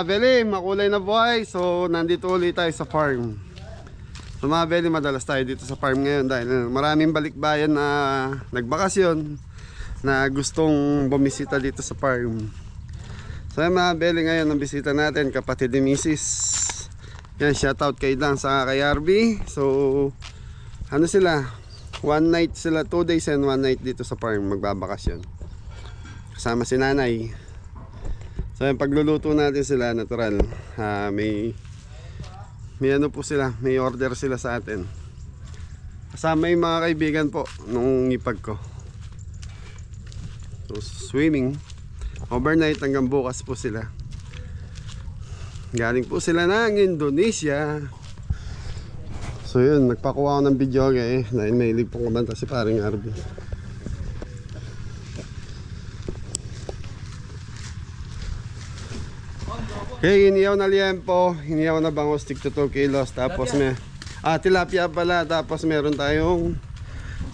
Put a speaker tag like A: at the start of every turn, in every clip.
A: Beli, makulay na buhay. So nandito ulit tayo sa farm. So mga Beli, madalas tayo dito sa farm ngayon dahil maraming balikbayan na nagbakasyon na gustong bumisita dito sa farm. So mga Beli, ngayon ang bisita natin kapatid ni Mrs. Yan, shoutout kay Dan sa kay RB. So ano sila, one night sila, 2 days and 1 night dito sa farm magbabakasyon kasama si nanay. So yung pagluluto natin sila natural, may ano po sila, may order sila sa atin kasama yung mga kaibigan po nung ipag ko. So swimming overnight hanggang bukas po sila. Galing po sila ng Indonesia. So yun, nagpakuha ako ng video dahil may ilig pong kumanta si paring RB. Okay, iniyaw na liempo, iniyaw na bangus, tig to 2 kilos. Tapos may tilapia pala. Tapos meron tayong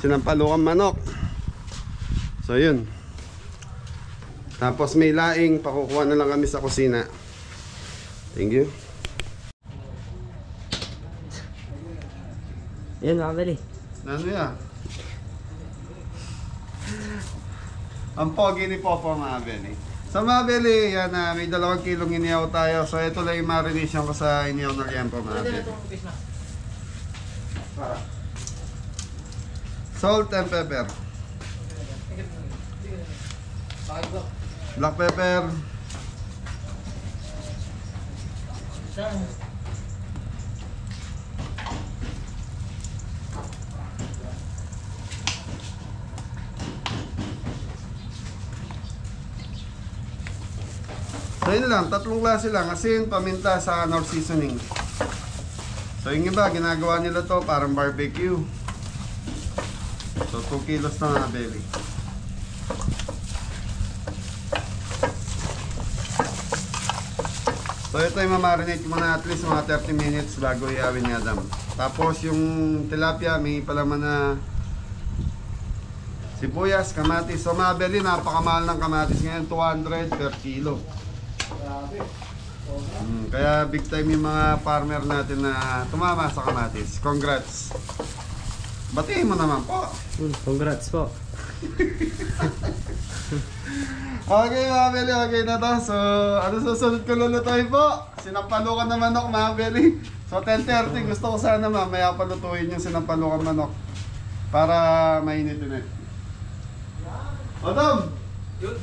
A: sinampalukang manok. So yun. Tapos may laing, pakukuha na lang kami sa kusina. Thank you.
B: Yan mga Beli.
A: Ano yan? Ang pogi ni Popo mga Beli. Sa mga Beli, yan may 2 kilong iniyaw tayo. So ito lang yung marination ko sa iniyaw na liempo mga Beli. Salt and pepper. Black pepper. So yun lang, 3 klase lang, asin, paminta sa Knorr seasoning. So yung iba, ginagawa nila to parang barbecue. So 2 kilos na nga Beli. So ito yung mamarinate muna at least mga 30 minutes bago iawin ni Adam. Tapos yung tilapia, may palaman na sibuyas, kamatis. So mga Beli, napakamahal ng kamatis ngayon, 200 per kilo. Kaya big time yung mga farmer natin na tumama sa kamatis. Congrats. Batiin mo naman po.
B: Congrats po.
A: Okay mga Beli, okay na to. So ano susunod ko lulutuin po? Sinampalukan na manok mga Beli. So 10:30 gusto ko sana mamaya palutuin yung sinampalukan manok para mainit-init. Adam! Yun.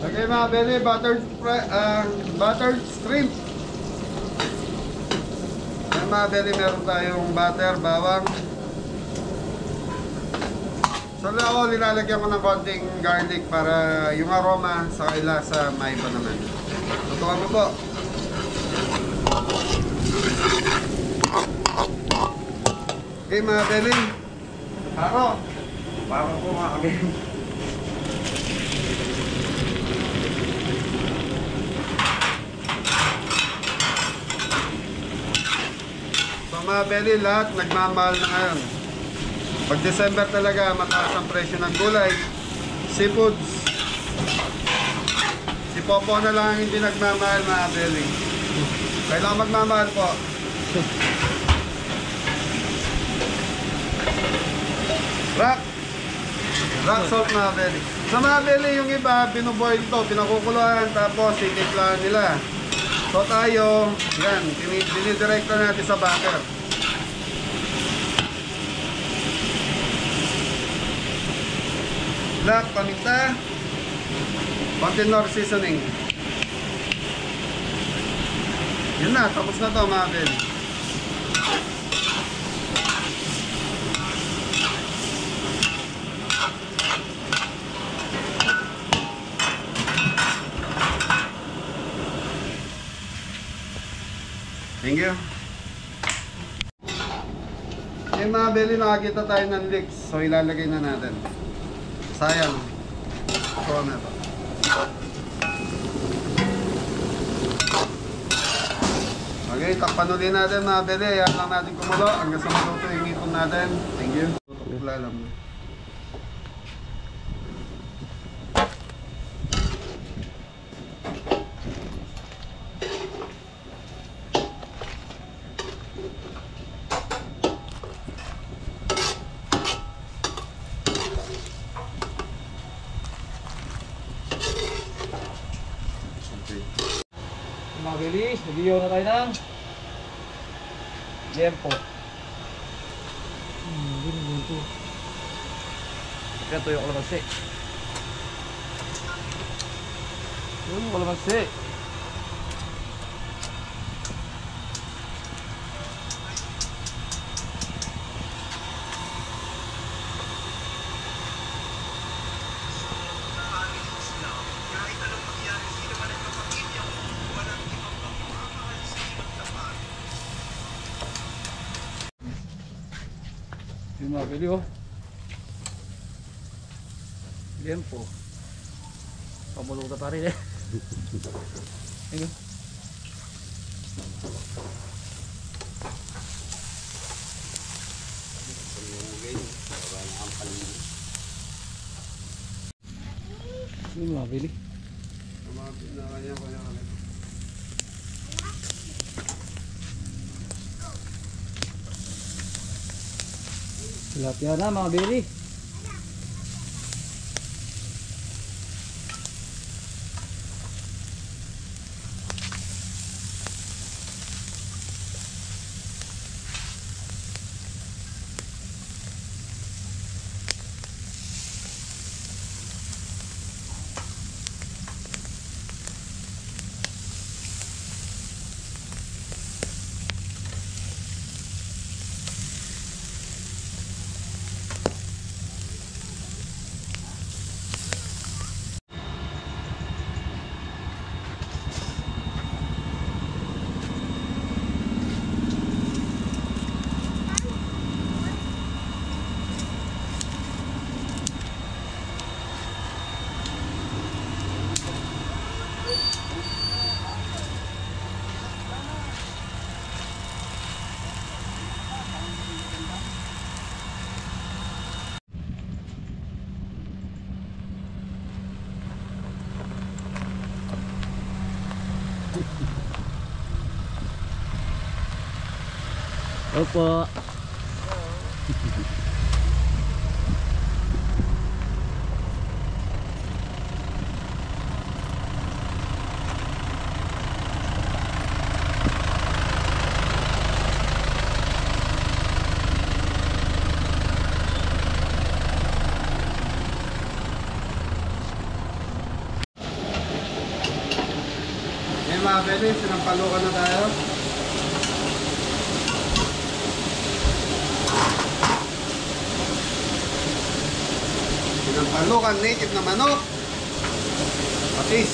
A: Okay mga Beli, buttered shrimp. Ayan mga Beli, meron tayong butter, bawang. So ako nilalagyan ko ng konting garlic para yung aroma sa lasa may iba naman. Tutukan mo po. Okay mga Beli. Paro po mga kami. Mga Beli, lahat nagmamahal na ngayon. Pag December talaga, mataas ang presyo ng gulay, seafoods. Si Popo na lang hindi nagmamahal mga Beli. Kailangan magmamahal po. Rock salt mga Beli. Sa mga Beli, yung iba, binuboil to, pinakukuluan, tapos titiplahan nila. So tayo, yan, dinidirekta natin sa butter. Black, paminta, konting Knorr seasoning. Yun na, tapos na to mga Beli. Thank you. Yung mga Beli, nakakita tayo ng leeks. So ilalagay na natin. Sayang. Ito na ito. Okay, takpan ulit natin mga Beli. Ayan lang natin kumulo. Hanggang sa maluto yung ipon natin. Thank you. Tutuklalam.
C: mga bili, nagiyaw na tayo ng Jempo. Kaya tuyo kalamansi. Yung kalamansi. Yung mga bili oh. Jempo. Pamulong ka pa rin eh. Ayun. Yung mga bili. Tilapia na mga bili.
B: Opo.
A: Ngayon mga beli, sinampalukan na tayo. Sinampalukan, native na manok. Patis.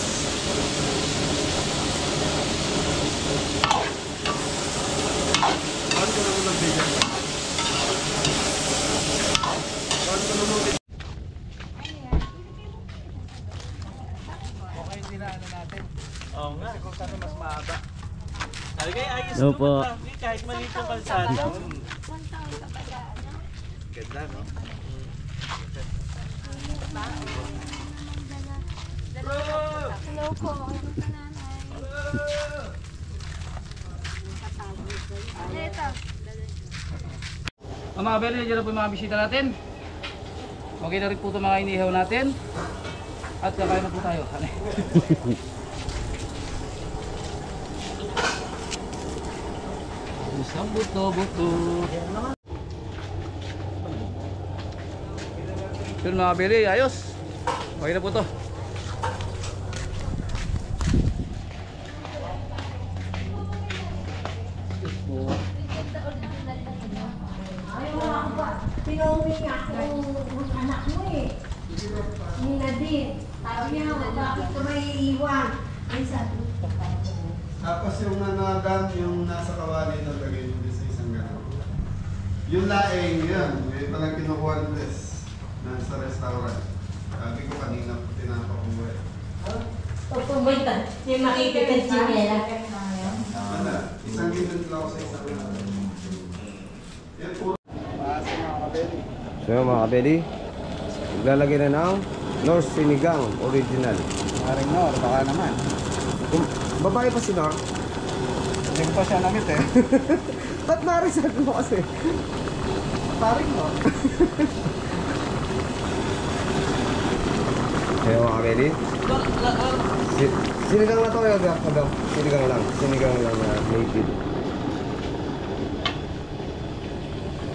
A: Saan ko naman ang bigyan? Saan ko naman bigyan?
C: Okay, hindi na ano natin. Oo nga. Kasi kung saan mas mahaba. Sabi kayo, ayos
B: Opo.
C: naman traffic kahit maliit yung kalsada. Ganda, no?
D: Hello po, ano ka nanay? Ito.
C: Mga beli, nandiyan na po yung mga bisita natin. Okay na rin po itong mga inihaw natin. At kakain na po tayo. Isang buto-buto. Yun mga beli, ayos. Okay na po ito.
D: Pinauwi nga yung anak mo eh. Ni Nadine. Sabi niya, bakit ka may iiwan? Ay sabi ko,
A: Tapos yung nanagan, yung nasa kawali na lagay yung sa isang gano'n. Yung laing, yun. May palang kinukuha ng test sa restaurant. Sabi ko kanina po tinapakumuha.
D: pupunta. Yung makikita si Mela.
A: Wala. Isang gilid lang ako sa isang gano'n. Yan po. Paasa mga kabeli.
E: So mga kabeli, maglalagay na ng North Sinigang Original.
A: Maring no, baka naman.
E: Babae pa si Nor?
A: Hindi ko pa siya namit eh.
E: Ba't narisag mo kasi?
A: Paring no.
E: Kaya mga kabeli, Sinigang na to yun, Adam. Sinigang lang na native.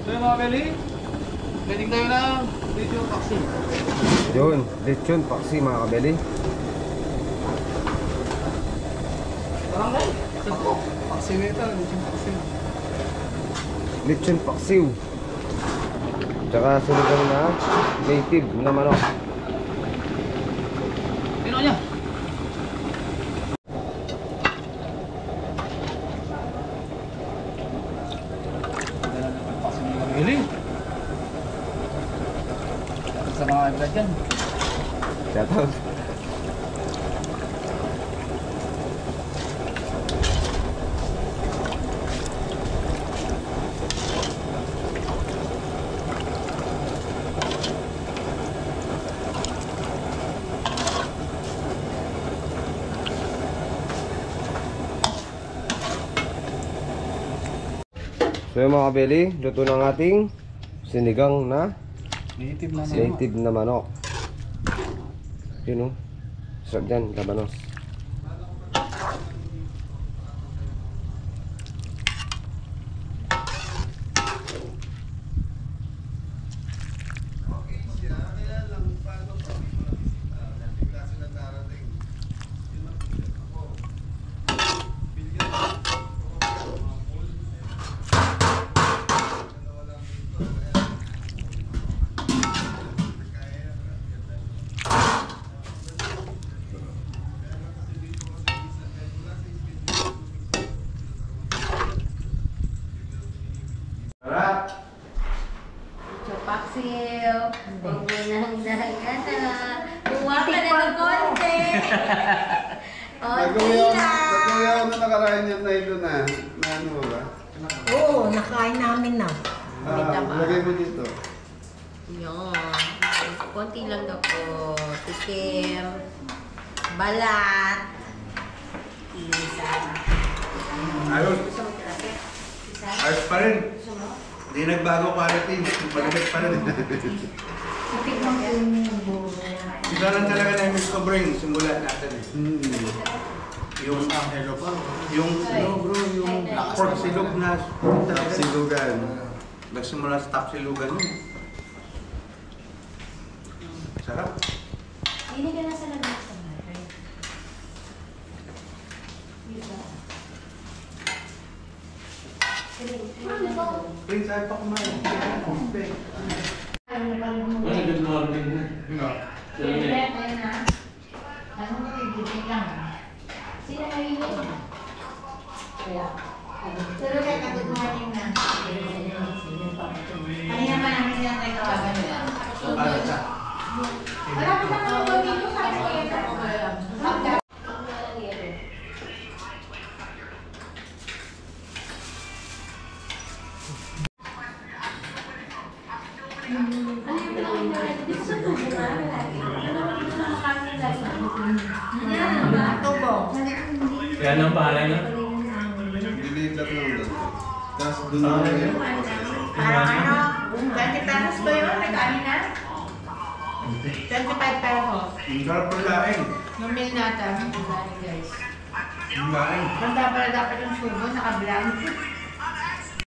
C: So yung mga beli, pwedeng tayo ng video vaccine.
E: Yun, lechon, paksi mga kabeli.
C: Barangay.
A: Vaccine ito, yung vaccine.
E: Lechon paksiw. Tsaka sinigang na native na manok.
C: Pino niya. Beli. Sa mga ibrad dyan.
E: Shout out. So yung mga kabeli, luto ng ating sinigang na
C: Native na
E: native na manok. Yun o. Sarap dyan, labanos.
D: Chupaksil. Huwag mo nang dahan. Kuha ka na ng konti. Konti lang.
A: Nagkuya ako na nakaraan yan na ito na. Na ano ba?
D: Oo, nakain namin na.
A: Lagay mo dito.
D: Yun. Konti lang daw po. Tikim. Balat. Isa.
F: Ayos. Ayos pa rin. Hindi nagbago quality. Malapit pa rin.
D: Titikman ko yung buo na.
F: Isa lang talaga na miss ko brain. Simula natin eh. Yung hello pa. Yung pork silog na talaga.
A: Silugan.
F: Nagsimula sa top silugan yun. Sarap.
D: Hindi ka nasa labas sa bahay.
F: Prince, ayaw pa kumain.
B: Good morning.
D: Sino mahilig? Pero kaya ka good morning na. Kanina pa namin sila nagtawagan nila.
F: Para sa.
D: Malapit na naman daw dito sa akin.
B: Kaya nang pangalan niya?
A: Diliit lang lang doon. Tapos doon na yung
G: Parang ano, 20 pesos ba yun? Nag-ani na? 25 pesos.
F: Ang sarap ng laing.
G: Yung meal natin, guys.
F: Ang laing.
G: Banda pala dapat yung sugo, naka-blank.